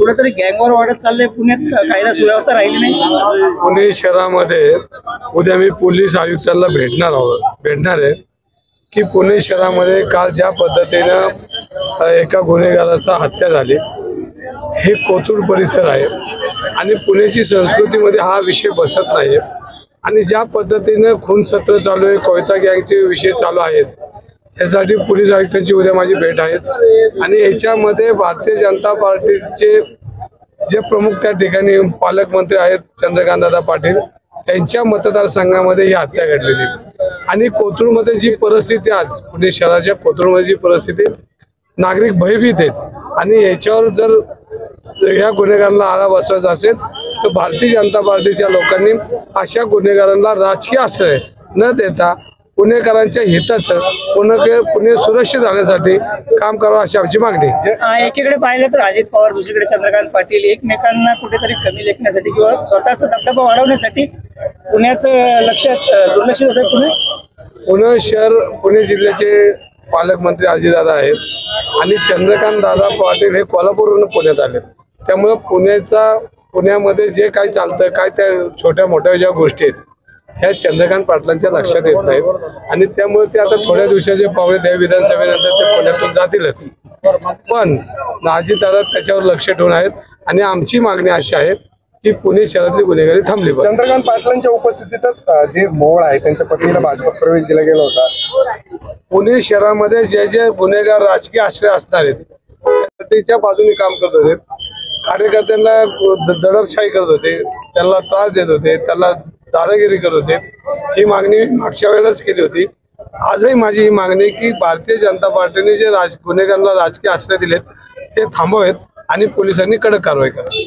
कुठेतरी गँगवर वाढत चाललंय पुण्यात, कायदा सुव्यवस्था राहिली नाही। पुणे शहरामध्ये उद्या मी पोलीस आयुक्तांना भेटणार आहे की पुणे शहरामध्ये काल ज्या पद्धतीनं एका गुन्हेगाराचा हत्या झाली, हे कोथरूड परिसर आहे आणि पुण्याची संस्कृतीमध्ये हा विषय बसत नाही आणि ज्या पद्धतीनं खून सत्र चालू आहे, कोयता गँगचे विषय चालू आहेत, यासाठी पोलीस आयुक्तांची उद्या माझी भेट आहे आणि याच्यामध्ये भारतीय जनता पार्टीचे जे प्रमुख त्या ठिकाणी पालकमंत्री आहेत चंद्रकांतदादा पाटील, त्यांच्या मतदारसंघामध्ये ही हत्या घडलेली आणि कोथरूडमध्ये जी परिस्थिती आज पुणे शहराच्या कोथरूडमध्ये जी परिस्थिती, नागरिक भयभीत आहेत आणि याच्यावर जर या गुन्हेगारांना आळा बसवायचा असेल तर भारतीय जनता पार्टीच्या लोकांनी अशा गुन्हेगारांना राजकीय आश्रय न देता पुणेकरांच्या हिताचं पुणे सुरक्षित राहण्यासाठी काम करावं अशी आमची मागणी आहे। एकीकडे पाहिलं तर अजित पवार, दुसरीकडे चंद्रकांत पाटील एकमेकांना कुठेतरी कमी लेखण्यासाठी किंवा स्वतःचा दबदबा वाढवण्यासाठी पुण्याचं लक्षात दुर्लक्षित होतं। पुणे शहर, पुणे जिल्ह्याचे पालकमंत्री अजितदादा आहेत आणि चंद्रकांत दादा पाटील हे कोल्हापूरवरून पुण्यात आले, त्यामुळे पुण्यामध्ये जे काय चालतं, काय त्या छोट्या मोठ्या ज्या गोष्टी आहेत ह्या चंद्रकांत पाटलांच्या लक्षात येत नाहीत आणि त्यामुळे ते आता थोड्या दिवसाचे पावले द्या विधानसभेनंतर ते पुण्यातून जातीलच, पण अजितदादा त्याच्यावर लक्ष ठेवून आहेत आणि आमची मागणी अशी आहे की पुणे शहरातली गुन्हेगारी थांबली पाहिजे। चंद्रकांत पाटलांच्या उपस्थितीतच जे मोळ आहे त्यांच्या पत्नीला भाजपात प्रवेश दिला गेला होता। पुणे शहरामध्ये जे जे गुन्हेगार राजकीय आश्रय असणार आहेत त्याच्या बाजूने काम करत होते, कार्यकर्त्यांना दडपशाही करत होते, त्यांना त्रास देत होते, त्यांना दादागिरी करत होते, ही मागणी मागच्या वेळेलाच केली होती। आजही माझी ही मागणी की भारतीय जनता पार्टीने जे गुन्हेगारांना राजकीय आश्रय दिलेत ते थांबवेत आणि पोलिसांनी कडक कारवाई करावी।